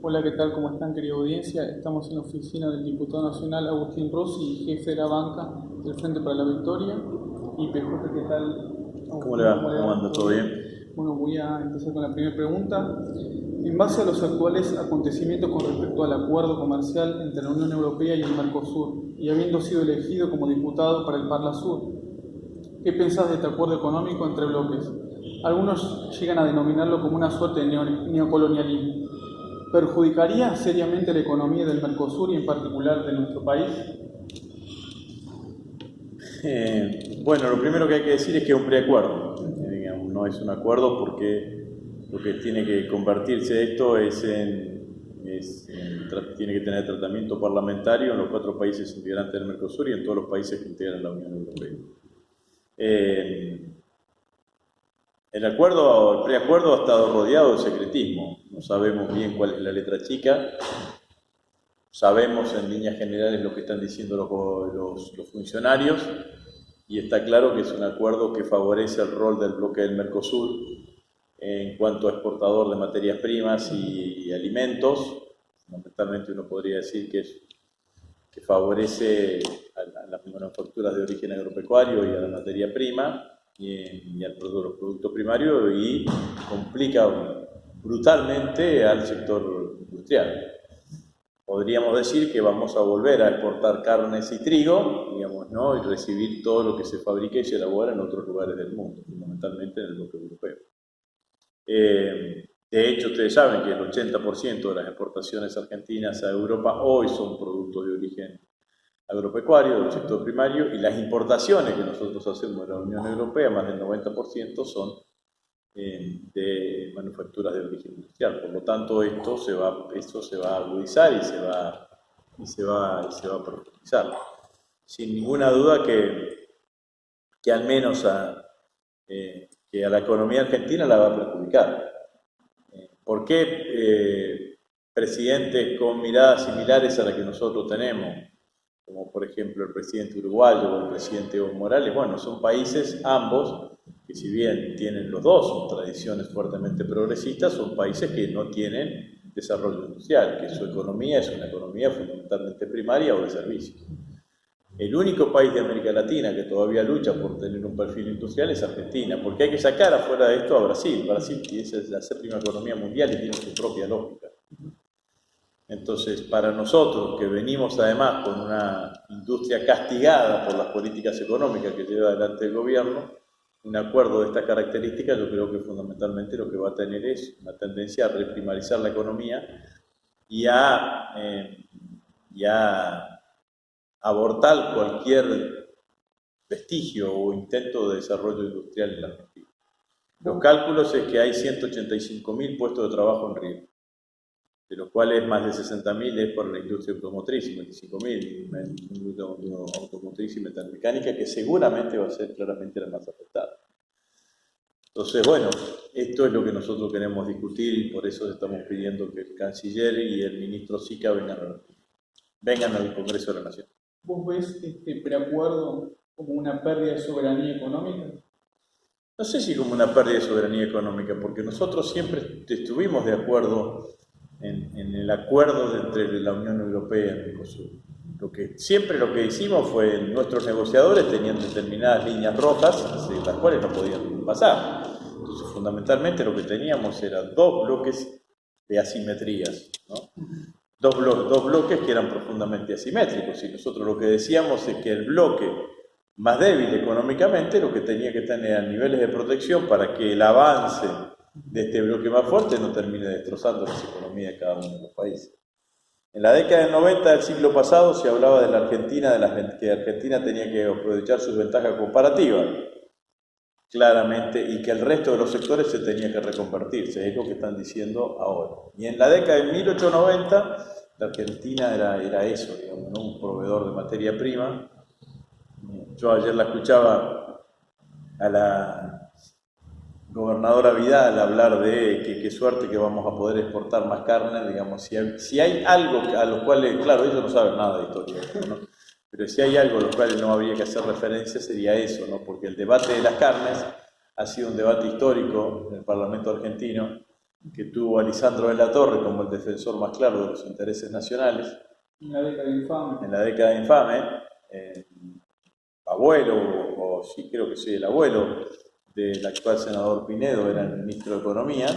Hola, ¿qué tal? ¿Cómo están, querida audiencia? Estamos en la oficina del diputado nacional Agustín Rossi, jefe de la banca del Frente para la Victoria. Y PJ, ¿qué tal? ¿Cómo le Agustín, ¿cómo va? le ¿Cómo va? anda? ¿Todo ¿Todo bien? bien? Bueno, voy a empezar con la primera pregunta. En base a los actuales acontecimientos con respecto al acuerdo comercial entre la Unión Europea y el Mercosur, y habiendo sido elegido como diputado para el Parla Sur, ¿qué pensás de este acuerdo económico entre bloques? Algunos llegan a denominarlo como una suerte de neocolonialismo. ¿Perjudicaría seriamente la economía del Mercosur y en particular de nuestro país? Bueno, lo primero que hay que decir es que es un preacuerdo. Digamos, no es un acuerdo porque lo que tiene que convertirse esto tiene que tener tratamiento parlamentario en los 4 países integrantes del Mercosur y en todos los países que integran la Unión Europea. Eh, el preacuerdo ha estado rodeado de secretismo. No sabemos bien cuál es la letra chica. Sabemos en líneas generales lo que están diciendo los funcionarios y está claro que es un acuerdo que favorece el rol del bloque del Mercosur en cuanto a exportador de materias primas y alimentos. Fundamentalmente uno podría decir que favorece a las manufacturas de origen agropecuario y a la materia prima y a los productos primarios y complica brutalmente al sector industrial. Podríamos decir que vamos a volver a exportar carnes y trigo, digamos, ¿no? Y recibir todo lo que se fabrica y se elabora en otros lugares del mundo, fundamentalmente en el bloque europeo. De hecho, ustedes saben que el 80% de las exportaciones argentinas a Europa hoy son productos de origen agropecuario, del sector primario, y las importaciones que nosotros hacemos de la Unión Europea, más del 90%, son de manufacturas de origen industrial. Por lo tanto, esto se va a agudizar y se va a profundizar. Sin ninguna duda que al menos que a la economía argentina la va a perjudicar. ¿Por qué presidentes con miradas similares a las que nosotros tenemos, como por ejemplo el presidente uruguayo o el presidente Evo Morales? Bueno, son países ambos que, si bien tienen los dos tradiciones fuertemente progresistas, son países que no tienen desarrollo industrial, que su economía es una economía fundamentalmente primaria o de servicios. El único país de América Latina que todavía lucha por tener un perfil industrial es Argentina, porque hay que sacar afuera de esto a Brasil. Brasil es la séptima economía mundial y tiene su propia lógica. Entonces, para nosotros, que venimos además con una industria castigada por las políticas económicas que lleva adelante el gobierno, un acuerdo de estas características yo creo que fundamentalmente lo que va a tener es una tendencia a reprimarizar la economía y a abortar cualquier vestigio o intento de desarrollo industrial en la Argentina. Los cálculos es que hay 185.000 puestos de trabajo en riesgo, de los cuales más de 60.000 es por la industria automotriz, 55.000 en la industria automotriz y metalmecánica, que seguramente va a ser claramente la más afectada. Entonces, bueno, esto es lo que nosotros queremos discutir y por eso estamos pidiendo que el canciller y el ministro Sica vengan al Congreso de la Nación. ¿Vos ves este preacuerdo como una pérdida de soberanía económica? No sé si como una pérdida de soberanía económica, porque nosotros siempre estuvimos de acuerdo en el acuerdo entre la Unión Europea y el Mercosur. Siempre lo que hicimos fue, nuestros negociadores tenían determinadas líneas rojas, las cuales no podían pasar. Entonces, fundamentalmente lo que teníamos eran dos bloques de asimetrías, ¿no? Dos bloques que eran profundamente asimétricos, y nosotros lo que decíamos es que el bloque más débil económicamente lo que tenía que tener a niveles de protección para que el avance de este bloque más fuerte no termine destrozando las economías de cada uno de los países. En la década del 90 del siglo pasado se hablaba de la Argentina, que Argentina tenía que aprovechar sus ventajas comparativas, claramente, y que el resto de los sectores se tenía que reconvertirse, es lo que están diciendo ahora. Y en la década de 1890, la Argentina era eso, digamos, ¿no? Un proveedor de materia prima. Yo ayer la escuchaba a la gobernadora Vidal hablar de qué suerte que vamos a poder exportar más carne, digamos, si hay algo a lo cual, claro, ellos no saben nada de historia, ¿no? Pero si hay algo a lo cual no habría que hacer referencia sería eso, ¿no? Porque el debate de las carnes ha sido un debate histórico en el Parlamento argentino que tuvo a Lisandro de la Torre como el defensor más claro de los intereses nacionales. En la década infame. En la década infame, abuelo, o sí creo que sí, el abuelo del actual senador Pinedo era el ministro de Economía,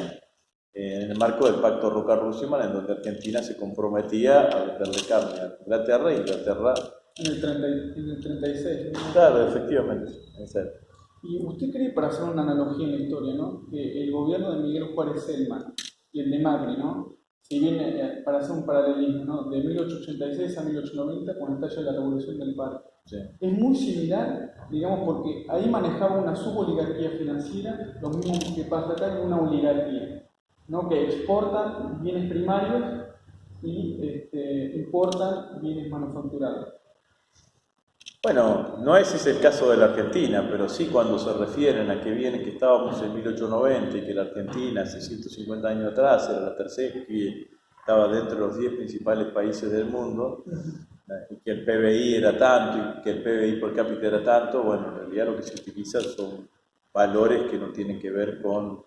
en el marco del pacto Roca-Russellman, en donde Argentina se comprometía a venderle carne a Inglaterra y Inglaterra... En el 36. ¿No? Claro, efectivamente. Exacto. ¿Y usted cree, para hacer una analogía en la historia, ¿no?, que el gobierno de Miguel Juárez Celman y el de Macri, ¿no?, si bien para hacer un paralelismo, ¿no?, de 1886 a 1890, cuando estalla la Revolución del Paro, Sí. es muy similar, digamos, porque ahí manejaba una suboligarquía financiera, lo mismo que pasa acá en una oligarquía, ¿no?, que exportan bienes primarios y importan bienes manufacturados. Bueno, no ese es el caso de la Argentina, pero sí cuando se refieren a que estábamos en 1890 y que la Argentina hace 150 años atrás era la tercera, que estaba dentro de los 10 principales países del mundo, y que el PBI era tanto y que el PBI per cápita era tanto, bueno, en realidad lo que se utiliza son valores que no tienen que ver con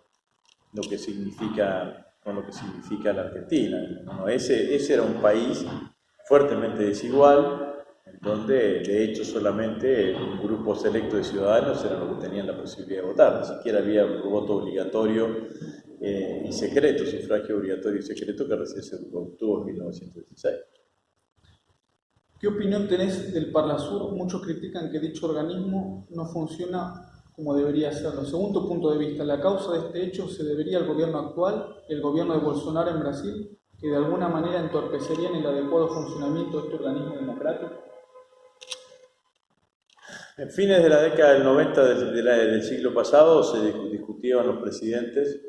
lo que significa la Argentina. No, ese era un país fuertemente desigual, en donde de hecho solamente un grupo selecto de ciudadanos eran los que tenían la posibilidad de votar, ni siquiera había un voto obligatorio y secreto, sufragio obligatorio y secreto, que recién se obtuvo en 1916. ¿Qué opinión tenés del Parlasur? Muchos critican que dicho organismo no funciona como debería hacerlo. Según tu punto de vista, ¿la causa de este hecho se debería al gobierno actual, el gobierno de Bolsonaro en Brasil, que de alguna manera entorpecerían el adecuado funcionamiento de este organismo democrático? En fines de la década del 90 del siglo pasado se discutían los presidentes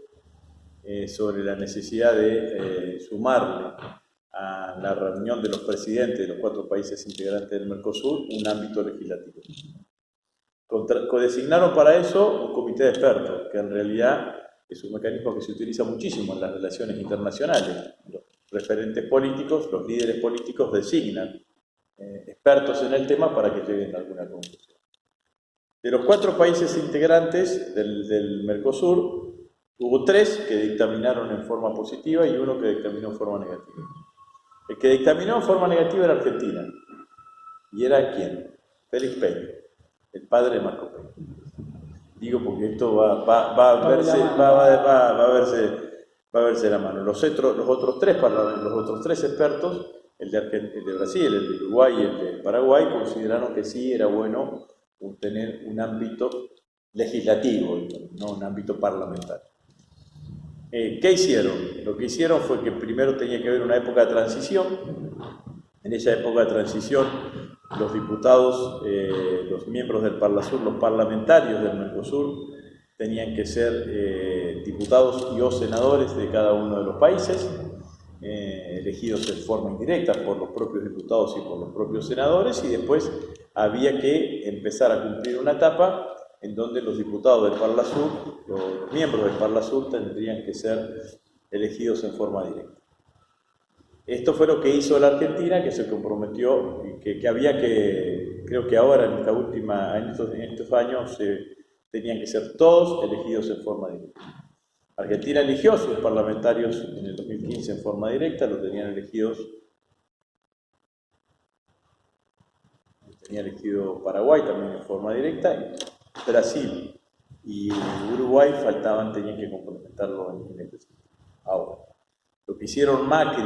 sobre la necesidad de sumarle a la reunión de los presidentes de los 4 países integrantes del Mercosur un ámbito legislativo. Designaron para eso un comité de expertos, que en realidad es un mecanismo que se utiliza muchísimo en las relaciones internacionales. Los referentes políticos, los líderes políticos designan expertos en el tema para que lleguen a alguna conclusión. De los 4 países integrantes del Mercosur, hubo 3 que dictaminaron en forma positiva y 1 que dictaminó en forma negativa. El que dictaminó en forma negativa era Argentina. ¿Y era quién? Félix Peña, el padre de Marco Peña. Digo porque esto va a verse la mano. Los otros tres expertos, el de Brasil, el de Uruguay y el de Paraguay, consideraron que sí era bueno tener un ámbito legislativo, no un ámbito parlamentario. ¿Qué hicieron? Lo que hicieron fue que primero tenía que haber una época de transición. En esa época de transición, los diputados, los miembros del Parlasur, los parlamentarios del Mercosur, tenían que ser diputados y o senadores de cada uno de los países, elegidos en forma indirecta por los propios diputados y por los propios senadores, y después había que empezar a cumplir una etapa en donde los diputados del Parlasur, los miembros del Parlasur, tendrían que ser elegidos en forma directa. Esto fue lo que hizo la Argentina, que se comprometió, que había que, creo que ahora en estos años tenían que ser todos elegidos en forma directa. Argentina eligió a sus parlamentarios en el 2015 en forma directa, los tenía elegido Paraguay también en forma directa, y Brasil y Uruguay tenían que complementarlo en este sentido. Ahora, lo que hicieron Macri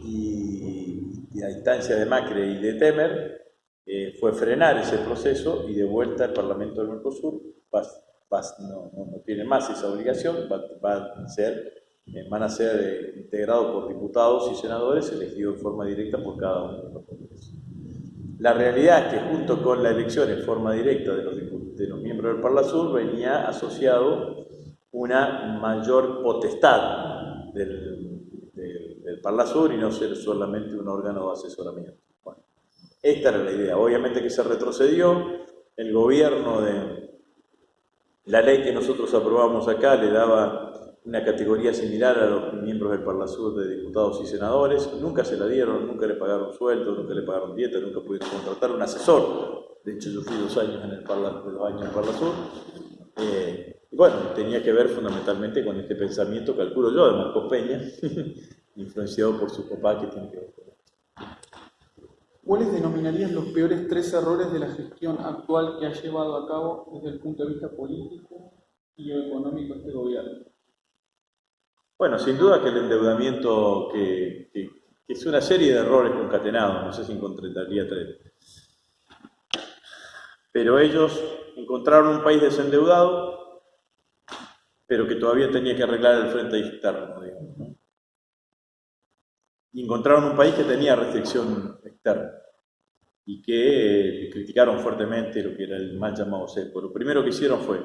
y a instancia de Macri y de Temer fue frenar ese proceso, y de vuelta el Parlamento del Mercosur no tiene más esa obligación, van a ser integrados por diputados y senadores elegidos en forma directa por cada uno de los congresos. La realidad es que junto con la elección en forma directa de los miembros del Parlasur venía asociado una mayor potestad del Parlasur y no ser solamente un órgano de asesoramiento. Bueno, esta era la idea. Obviamente que se retrocedió. El gobierno la ley que nosotros aprobamos acá le daba una categoría similar a los miembros del Parlasur de diputados y senadores. Nunca se la dieron, nunca le pagaron sueldo, nunca le pagaron dieta, nunca pudieron contratar un asesor. De hecho, yo fui 2 años en el Parlasur. Y bueno, tenía que ver fundamentalmente con este pensamiento, calculo yo, de Marcos Peña, influenciado por su papá, que tiene que ver con esto. ¿Cuáles denominarías los peores 3 errores de la gestión actual que ha llevado a cabo desde el punto de vista político y económico este gobierno? Bueno, sin duda que el endeudamiento, que es una serie de errores concatenados, no sé si encontraría 3. Pero ellos encontraron un país desendeudado, pero que todavía tenía que arreglar el frente externo, digamos, ¿no? Y encontraron un país que tenía restricción externa y que criticaron fuertemente lo que era el mal llamado cepo. Lo primero que hicieron fue,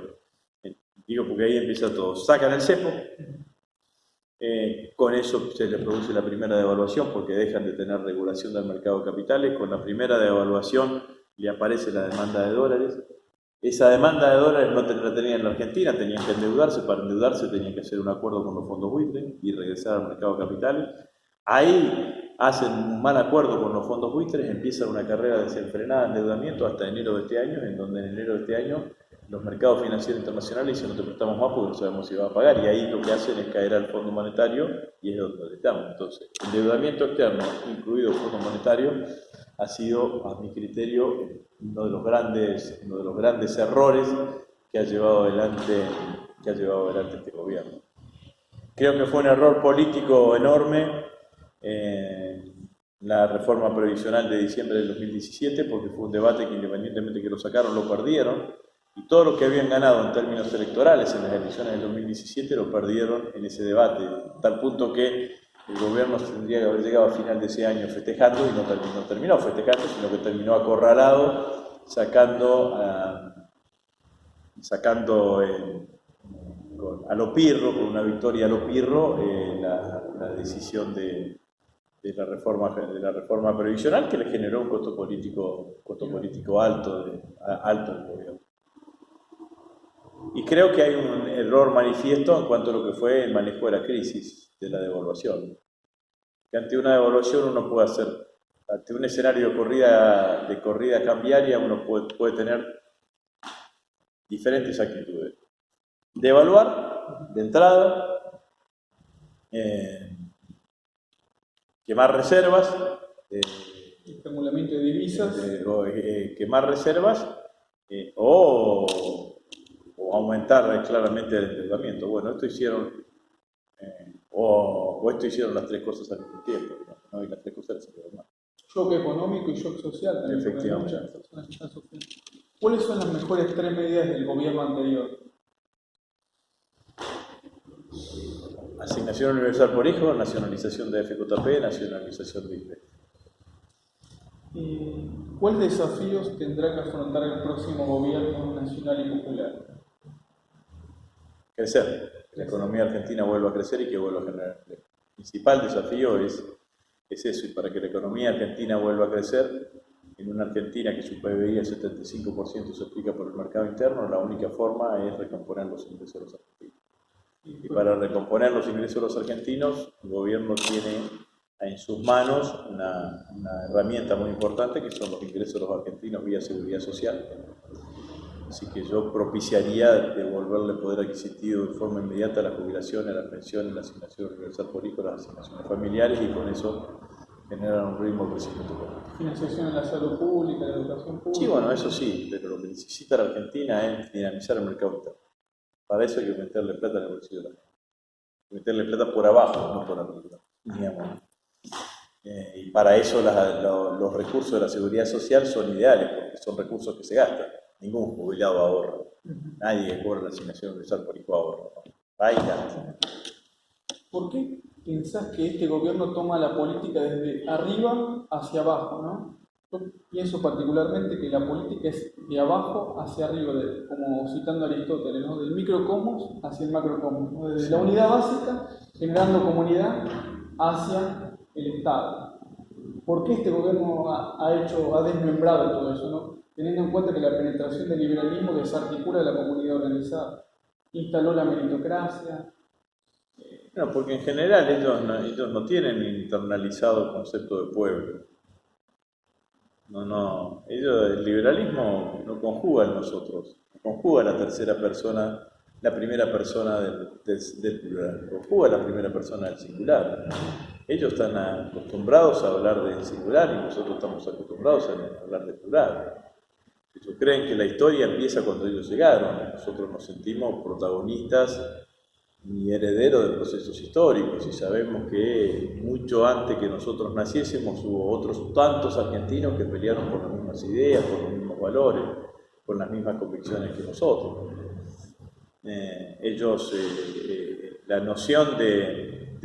digo porque ahí empieza todo, sacan el cepo, con eso se les produce la primera devaluación porque dejan de tener regulación del mercado de capitales, con la primera devaluación le aparece la demanda de dólares. Esa demanda de dólares no la tenían en la Argentina, tenían que endeudarse, para endeudarse tenían que hacer un acuerdo con los fondos buitres y regresar al mercado de capitales. Ahí hacen un mal acuerdo con los fondos buitres, empieza una carrera desenfrenada de endeudamiento hasta enero de este año, en donde en enero de este año los mercados financieros internacionales dicen no te prestamos más porque no sabemos si va a pagar, y ahí lo que hacen es caer al Fondo Monetario y es donde estamos. Entonces, endeudamiento externo, incluido el Fondo Monetario, ha sido, a mi criterio, uno de los grandes errores que ha llevado adelante este gobierno. Creo que fue un error político enorme la reforma previsional de diciembre del 2017, porque fue un debate que independientemente que lo sacaron, lo perdieron, y todo lo que habían ganado en términos electorales en las elecciones del 2017 lo perdieron en ese debate, a tal punto que el gobierno tendría que haber llegado a final de ese año festejando, y no terminó festejando, sino que terminó acorralado, sacando a lo pirro, con una victoria a lo pirro, la decisión de la reforma previsional, que le generó un costo político alto al gobierno. Y creo que hay un error manifiesto en cuanto a lo que fue el manejo de la crisis, de la devaluación. Que ante una devaluación uno puede hacer, ante un escenario de corrida cambiaria, uno puede tener diferentes actitudes. Devaluar de entrada, quemar reservas, estrangulamiento de divisas, quemar reservas o aumentar claramente el endeudamiento. Bueno, esto hicieron esto hicieron las 3 cosas al mismo tiempo, ¿no? Y las 3 cosas las hicieron mal. Shock económico y shock social también. Efectivamente. ¿Cuáles son las mejores 3 medidas del gobierno anterior? Asignación universal por hijo, nacionalización de FJP, nacionalización de IPE. ¿Cuáles desafíos tendrá que afrontar el próximo gobierno nacional y popular? Crecer, que la economía argentina vuelva a crecer y que vuelva a generar empleo. El principal desafío es eso, y para que la economía argentina vuelva a crecer, en una Argentina que su PBI el 75% se aplica por el mercado interno, la única forma es recomponer los ingresos de los argentinos. Y para recomponer los ingresos de los argentinos, el gobierno tiene en sus manos una herramienta muy importante, que son los ingresos de los argentinos vía seguridad social. Así que yo propiciaría devolverle poder adquisitivo de forma inmediata a la jubilación, a la pensión, a la asignación universal por hijo, a las asignaciones familiares, y con eso generar un ritmo de crecimiento económico. Financiación en la salud pública, la educación pública. Sí, bueno, eso sí, pero lo que necesita la Argentina es dinamizar el mercado interno. Para eso hay que meterle plata en el bolsillo de la gente. Meterle plata por abajo, no por arriba, digamos. Y para eso los recursos de la seguridad social son ideales, porque son recursos que se gastan. Ningún jubilado ahorra. Nadie que cobra la asignación universal por hijo ahorra, ¿no? Ahí gasta. ¿Por qué pensás que este gobierno toma la política desde arriba hacia abajo, ¿no? Yo pienso particularmente que la política es de abajo hacia arriba, como citando a Aristóteles, ¿no? Del microcosmos hacia el macrocosmos, ¿no? Desde la unidad básica, generando comunidad, hacia el Estado. ¿Por qué este gobierno ha desmembrado todo eso, ¿no? Teniendo en cuenta que la penetración del liberalismo desarticula la comunidad organizada, instaló la meritocracia? No, porque en general ellos no tienen internalizado el concepto de pueblo. El liberalismo no conjuga en nosotros, no conjuga la tercera persona la primera persona del plural, Goku es la primera persona del singular. Ellos están acostumbrados a hablar del singular y nosotros estamos acostumbrados a hablar del plural. Ellos creen que la historia empieza cuando ellos llegaron, nosotros nos sentimos protagonistas y herederos de procesos históricos y sabemos que mucho antes que nosotros naciésemos hubo otros tantos argentinos que pelearon por las mismas ideas, por los mismos valores, con las mismas convicciones que nosotros. La noción de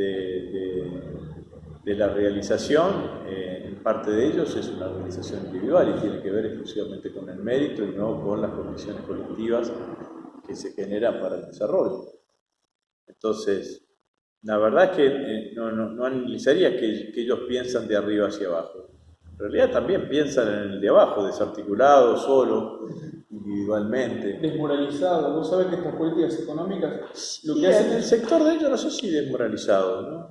la realización, en parte de ellos es una realización individual y tiene que ver exclusivamente con el mérito y no con las condiciones colectivas que se generan para el desarrollo. Entonces, la verdad es que no analizaría que ellos piensan de arriba hacia abajo. En realidad también piensan en el de abajo, desarticulado, solo, individualmente. Desmoralizado. Vos sabés que estas políticas económicas lo que hacen hacen el sector de ellos, no sé si desmoralizado, ¿no?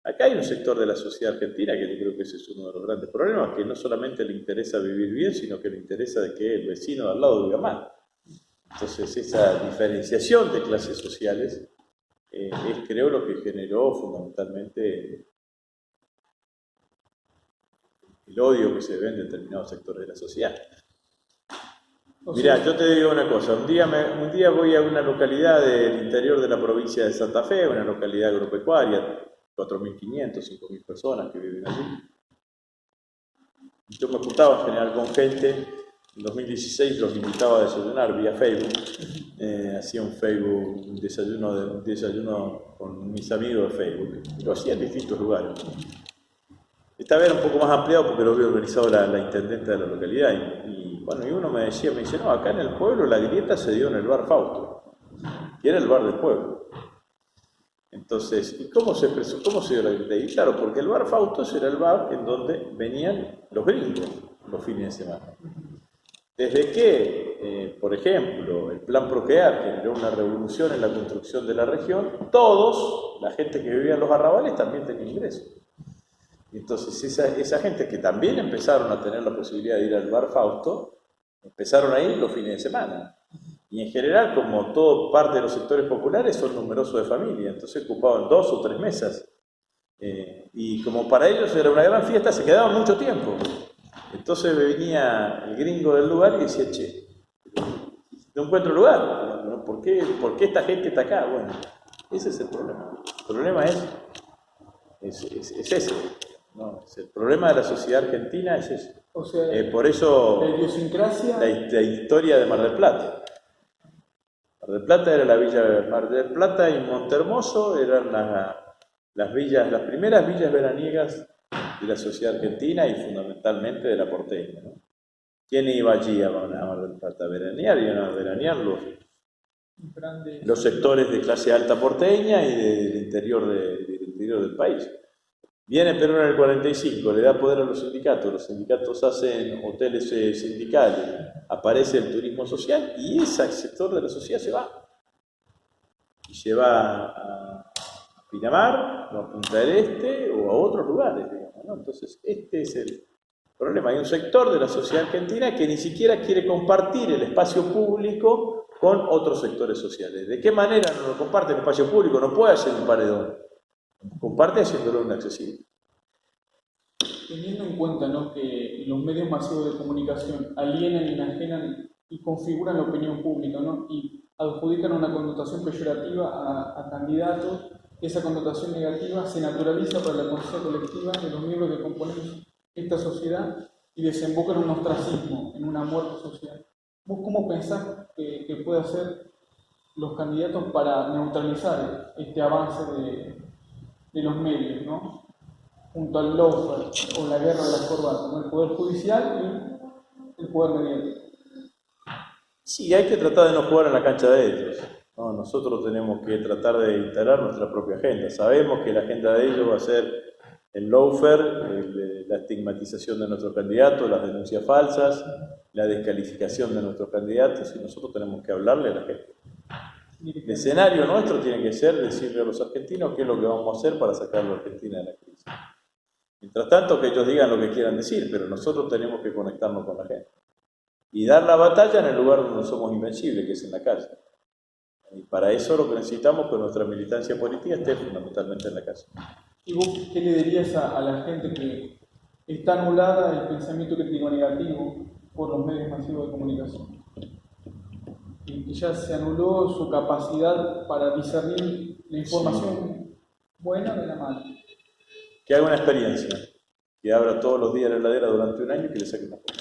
Acá hay un sector de la sociedad argentina que yo creo que ese es uno de los grandes problemas, que no solamente le interesa vivir bien, sino que le interesa de que el vecino de al lado viva mal. Entonces, esa diferenciación de clases sociales es, creo, lo que generó fundamentalmente el odio que se ve en determinados sectores de la sociedad. Mirá, yo te digo una cosa, un día voy a una localidad del interior de la provincia de Santa Fe, una localidad agropecuaria, 4.500, 5.000 personas que viven allí. Yo me juntaba en general con gente, en 2016 los invitaba a desayunar vía Facebook, hacía un desayuno con mis amigos de Facebook, lo hacía en distintos lugares. Esta vez era un poco más ampliado porque lo había organizado la intendente de la localidad y uno me dice, no, acá en el pueblo la grieta se dio en el bar Fausto, que era el bar del pueblo. Entonces, ¿y cómo se dio la grieta? Y claro, porque el bar Fausto era el bar en donde venían los gringos los fines de semana. Desde que, por ejemplo, el Plan Procrear generó una revolución en la construcción de la región, la gente que vivía en los arrabales también tenía ingresos. Entonces, esa gente que también empezaron a tener la posibilidad de ir al bar Fausto, empezaron a ir los fines de semana. Y en general, como todo parte de los sectores populares, son numerosos de familia, entonces ocupaban 2 o 3 mesas. Y como para ellos era una gran fiesta, se quedaban mucho tiempo. Entonces venía el gringo del lugar y decía, che, no encuentro lugar, ¿por qué esta gente está acá? Bueno, ese es el problema. El problema es ese. No, el problema de la sociedad argentina es ese. O sea, por eso la idiosincrasia... la historia de Mar del Plata. Mar del Plata era la villa de Mar del Plata y Montehermoso eran las primeras villas veraniegas de la sociedad argentina y fundamentalmente de la porteña, ¿no? ¿Quién iba allí a Mar del Plata a veranear? Iban a veranear los sectores de clase alta porteña y del interior del país. Viene Perón en el 45, le da poder a los sindicatos hacen hoteles sindicales, aparece el turismo social y ese sector de la sociedad se va. Y se va a Pinamar, o a Punta del Este o a otros lugares, digamos, ¿no? Entonces, este es el problema. Hay un sector de la sociedad argentina que ni siquiera quiere compartir el espacio público con otros sectores sociales. ¿De qué manera no lo comparte el espacio público? No puede hacer un paredón. Comparte haciéndolo inaccesible. Teniendo en cuenta, ¿no?, que los medios masivos de comunicación alienan, enajenan y configuran la opinión pública, ¿no?, y adjudican una connotación peyorativa a candidatos, esa connotación negativa se naturaliza para la conciencia colectiva de los miembros que componemos esta sociedad y desemboca en un ostracismo, en una muerte social. ¿Vos cómo pensás que puede hacer los candidatos para neutralizar este avance de los medios, ¿no?, junto al lawfare o la guerra de las corbatas, ¿no?, el poder judicial y el poder mediático? Sí, hay que tratar de no jugar en la cancha de ellos, ¿no? Nosotros tenemos que tratar de instalar nuestra propia agenda. Sabemos que la agenda de ellos va a ser el lawfare, la estigmatización de nuestros candidatos, las denuncias falsas, la descalificación de nuestros candidatos, y nosotros tenemos que hablarle a la gente. El escenario nuestro tiene que ser decirle a los argentinos qué es lo que vamos a hacer para sacar a la Argentina de la crisis. Mientras tanto, que ellos digan lo que quieran decir, pero nosotros tenemos que conectarnos con la gente y dar la batalla en el lugar donde somos invencibles, que es en la calle. Y para eso lo que necesitamos es que nuestra militancia política esté fundamentalmente en la calle. ¿Y vos qué le dirías a la gente que está anulada el pensamiento crítico negativo por los medios masivos de comunicación? Y que ya se anuló su capacidad para discernir la información buena de la mala. Que haga una experiencia, que abra todos los días la heladera durante un año y que le saque una foto.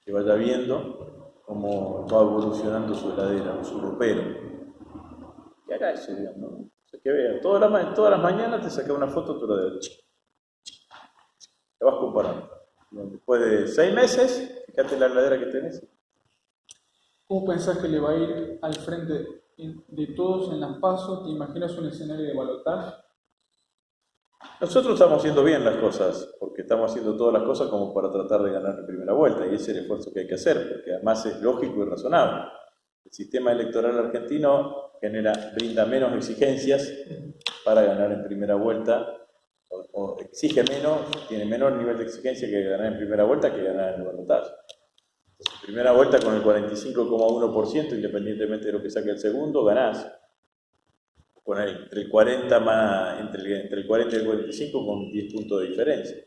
Que vaya viendo cómo va evolucionando su heladera, su ropero. Que haga eso, digamos, ¿no? O sea, que vea, todas las mañanas te saca una foto de tu heladera. Te vas comparando. Después de 6 meses, fíjate la heladera que tenés. ¿Cómo pensás que le va a ir al frente de todos en las PASO? ¿Te imaginas un escenario de balotaje? Nosotros estamos haciendo bien las cosas, porque estamos haciendo todas las cosas como para tratar de ganar en primera vuelta, y ese es el esfuerzo que hay que hacer, porque además es lógico y razonable. El sistema electoral argentino brinda menos exigencias para ganar en primera vuelta, o exige menos, tiene menor nivel de exigencia que ganar en primera vuelta que ganar en el balotaje. En primera vuelta con el 45,1%, independientemente de lo que saque el segundo, ganás. Con entre el 40 entre el 40 y el 45 con 10 puntos de diferencia.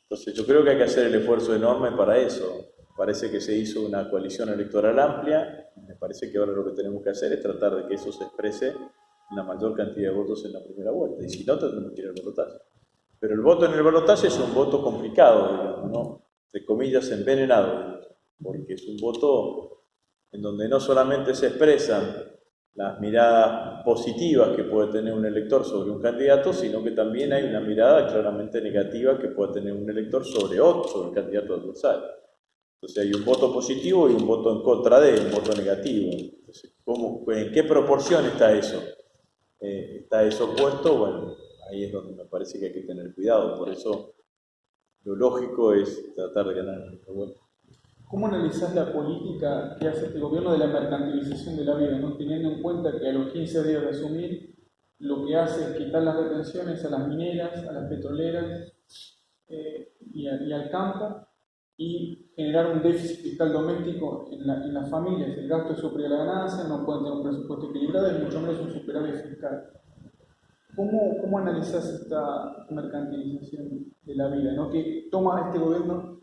Entonces yo creo que hay que hacer el esfuerzo enorme para eso. Parece que se hizo una coalición electoral amplia, me parece que ahora lo que tenemos que hacer es tratar de que eso se exprese en la mayor cantidad de votos en la primera vuelta, y si no tendremos que ir al balotaje. Pero el voto en el balotaje es un voto complicado, digamos, ¿no? De comillas, envenenado, porque es un voto en donde no solamente se expresan las miradas positivas que puede tener un elector sobre un candidato, sino que también hay una mirada claramente negativa que puede tener un elector sobre el candidato adversario. Entonces hay un voto positivo y un voto en contra de él, un voto negativo. Entonces, ¿en qué proporción está eso? ¿Está eso puesto? Bueno, ahí es donde me parece que hay que tener cuidado. Por eso lo lógico es tratar de ganar el voto. ¿Cómo analizás la política que hace este gobierno de la mercantilización de la vida, ¿no? Teniendo en cuenta que a los 15 días de asumir, lo que hace es quitar las retenciones a las mineras, a las petroleras y al campo, y generar un déficit fiscal doméstico en las familias? El gasto es superior a la ganancia, no pueden tener un presupuesto equilibrado y mucho menos un superávit fiscal. ¿Cómo analizás esta mercantilización de la vida, ¿no? Que toma este gobierno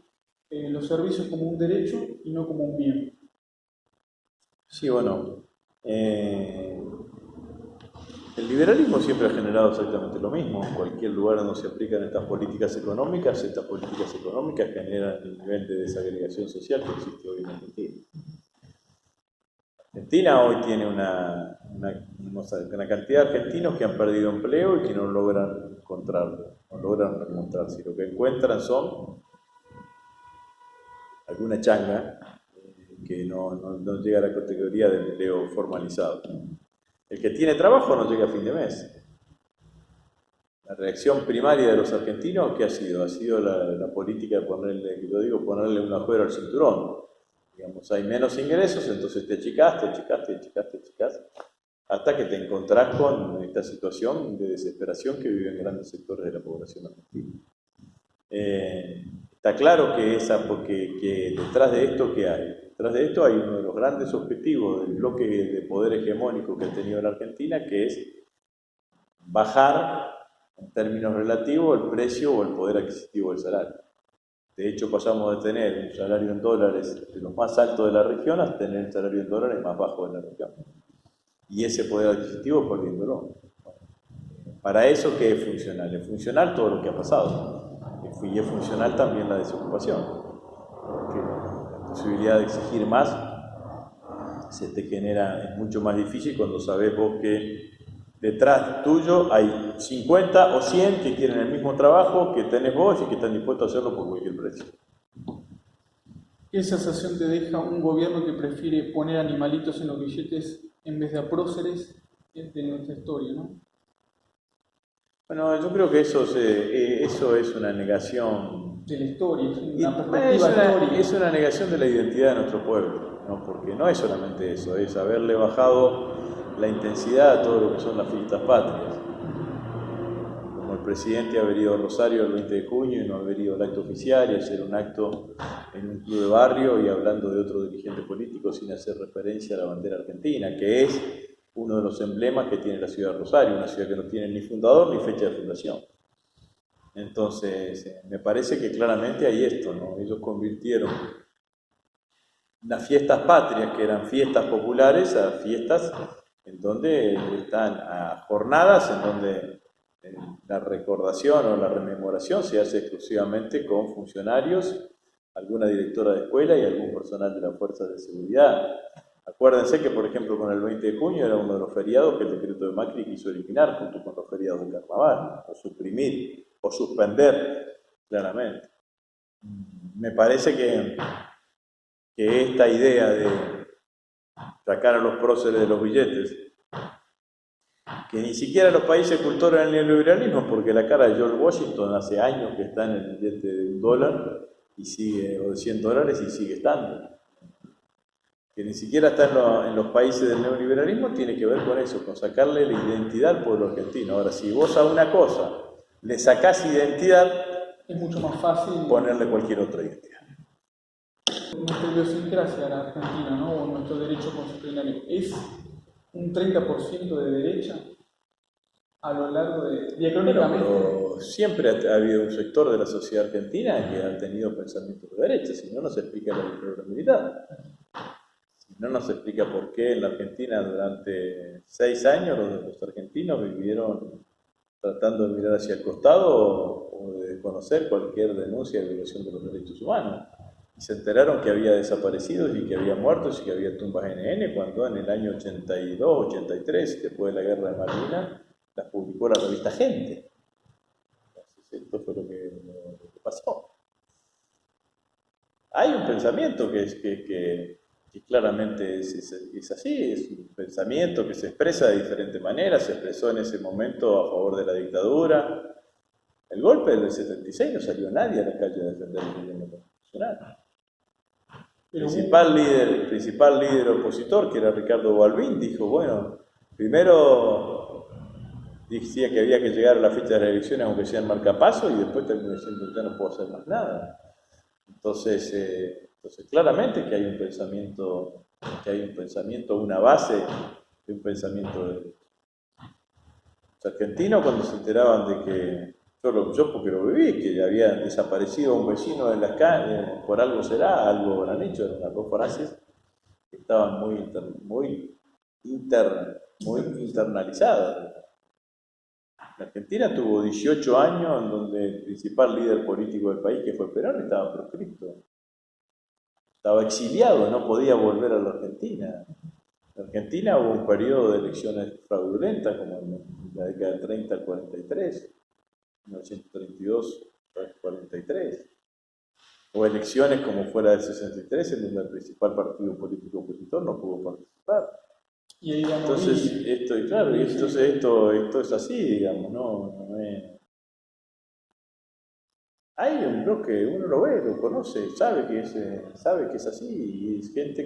los servicios como un derecho y no como un bien? Sí, bueno, el liberalismo siempre ha generado exactamente lo mismo. En cualquier lugar donde se aplican estas políticas económicas generan el nivel de desagregación social que existe hoy en Argentina. Argentina hoy tiene una cantidad de argentinos que han perdido empleo y que no logran encontrarlo, no logran remontarse. Lo que encuentran son alguna changa que no llega a la categoría de empleo formalizado. El que tiene trabajo no llega a fin de mes. La reacción primaria de los argentinos, ¿qué ha sido? Ha sido la política de ponerle un agujero al cinturón. Digamos, hay menos ingresos, entonces te achicás, hasta que te encontrás con esta situación de desesperación que viven grandes sectores de la población argentina. Está claro que detrás de esto, ¿qué hay? Detrás de esto hay uno de los grandes objetivos del bloque de poder hegemónico que ha tenido la Argentina, que es bajar, en términos relativos, el precio o el poder adquisitivo del salario. De hecho, pasamos de tener un salario en dólares de los más altos de la región a tener el salario en dólares más bajo de la región. Y ese poder adquisitivo perdiéndolo. Para eso, ¿qué es funcional? Es funcional todo lo que ha pasado. Y es funcional también la desocupación, porque la posibilidad de exigir más se te genera, es mucho más difícil cuando sabes vos que detrás tuyo hay 50 o 100 que quieren el mismo trabajo que tenés vos y que están dispuestos a hacerlo por cualquier precio. ¿Qué sensación te deja un gobierno que prefiere poner animalitos en los billetes en vez de a próceres de nuestra historia, ¿no? Bueno, yo creo que eso es una negación de la historia, una perspectiva histórica. Es una negación de la identidad de nuestro pueblo, ¿no? Porque no es solamente eso, es haberle bajado la intensidad a todo lo que son las fiestas patrias. Como el presidente haber ido a Rosario el 20 de junio y no haber ido al acto oficial y hacer un acto en un club de barrio y hablando de otro dirigente político sin hacer referencia a la bandera argentina, que es uno de los emblemas que tiene la ciudad de Rosario, una ciudad que no tiene ni fundador ni fecha de fundación. Entonces, me parece que claramente hay esto, ¿no? Ellos convirtieron las fiestas patrias, que eran fiestas populares, a fiestas en donde están, a jornadas en donde la recordación o la rememoración se hace exclusivamente con funcionarios, alguna directora de escuela y algún personal de las fuerzas de seguridad. Acuérdense que, por ejemplo, con el 20 de junio era uno de los feriados que el decreto de Macri quiso eliminar junto con los feriados del carnaval, o suprimir, o suspender, claramente. Me parece que esta idea de sacar a los próceres de los billetes, que ni siquiera los países cultoran el neoliberalismo, porque la cara de George Washington hace años que está en el billete de $1 y sigue, o de $100 y sigue estando. Que ni siquiera está en los países del neoliberalismo, tiene que ver con eso, con sacarle la identidad al pueblo argentino. Ahora, si vos a una cosa le sacás identidad, es mucho más fácil ponerle cualquier otra identidad. Nuestra idiosincrasia en Argentina, ¿no? O nuestro derecho constitucional, ¿es un 30% de derecha a lo largo de... diacrónicamente? Pero siempre ha habido un sector de la sociedad argentina que ha tenido pensamientos de derecha, si no, no se explica la dictadura militar. Si no, no se explica por qué en la Argentina durante 6 años los argentinos vivieron tratando de mirar hacia el costado o de desconocer cualquier denuncia de violación de los derechos humanos. Y se enteraron que había desaparecidos y que había muertos y que había tumbas NN cuando en el año 82, 83, después de la guerra de Malvinas, las publicó la revista Gente. Entonces, esto fue lo que pasó. Hay un pensamiento que claramente es así, es un pensamiento que se expresa de diferentes maneras, se expresó en ese momento a favor de la dictadura. El golpe del 76 no salió nadie a la calle a defender el gobierno constitucional. El principal líder opositor, que era Ricardo Balbín, dijo, bueno, primero decía que había que llegar a la fecha de las elecciones aunque sean marcapasos y después terminó diciendo ya no puedo hacer más nada. Entonces claramente que hay un pensamiento, una base de un pensamiento de los argentinos cuando se enteraban de que yo porque lo viví, que había desaparecido un vecino de las calles, por algo será, algo habrán hecho, eran las 2 frases que estaban muy internalizadas. La Argentina tuvo 18 años en donde el principal líder político del país, que fue Perón, estaba proscripto. Estaba exiliado, no podía volver a la Argentina. En Argentina hubo un periodo de elecciones fraudulentas, como en la década del 30 al 43. 1932 al 43, o elecciones como fuera del 63, en donde el principal partido político opositor no pudo participar. Y ahí ganó entonces, esto es así, digamos, no es... Hay un bloque, uno lo ve, lo conoce, sabe que es así, y es gente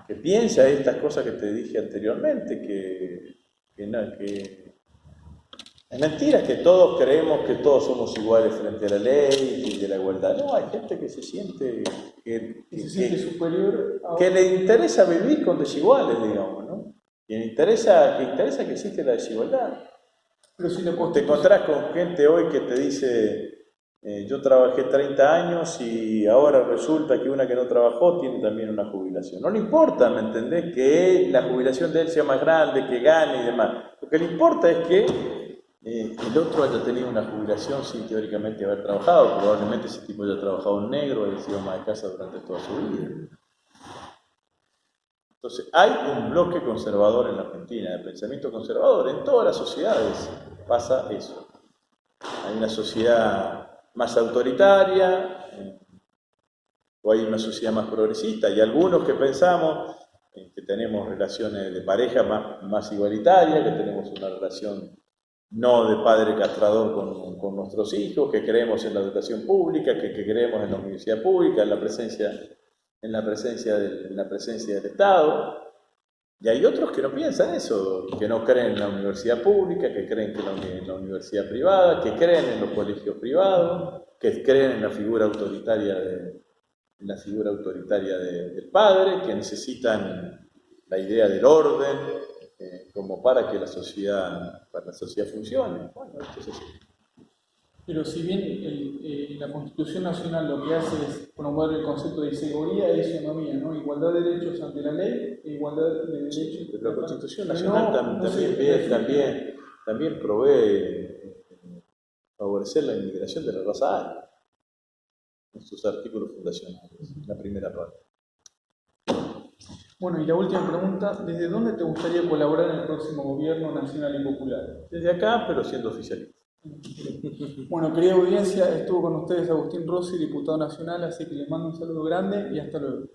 que piensa estas cosas que te dije anteriormente, que es mentira que todos creemos que todos somos iguales frente a la ley y de la igualdad. No, hay gente que se siente superior que le interesa vivir con desiguales, digamos, ¿no? Y le interesa que existe la desigualdad. Pero si te encontrás con gente hoy que te dice yo trabajé 30 años y ahora resulta que una que no trabajó tiene también una jubilación. No le importa, ¿me entendés? Que la jubilación de él sea más grande, que gane y demás. Lo que le importa es que el otro haya tenido una jubilación sin teóricamente haber trabajado. Probablemente ese tipo haya trabajado en negro, haya sido ama de casa durante toda su vida. Entonces, hay un bloque conservador en la Argentina, de pensamiento conservador. En todas las sociedades pasa eso. Hay una sociedad más autoritaria, o hay una sociedad más progresista, y algunos que pensamos que tenemos relaciones de pareja más igualitarias, que tenemos una relación no de padre castrador con nuestros hijos, que creemos en la educación pública, que creemos en la universidad pública, en la presencia del Estado. Y hay otros que no piensan eso, que no creen en la universidad pública, que creen que en la universidad privada, que creen en los colegios privados, que creen en la figura autoritaria del padre, que necesitan la idea del orden como para que la sociedad funcione. Bueno, esto es así. Pero si bien la Constitución Nacional lo que hace es promover el concepto de seguridad e isonomía, ¿no? Igualdad de derechos ante la ley e igualdad de derechos. Pero la Constitución Nacional también provee favorecer la inmigración de la raza aria en sus artículos fundacionales, la primera parte. Bueno, y la última pregunta, ¿desde dónde te gustaría colaborar en el próximo gobierno nacional y popular? Desde acá, pero siendo oficialista. Bueno, querida audiencia, estuvo con ustedes Agustín Rossi, diputado nacional, así que les mando un saludo grande y hasta luego.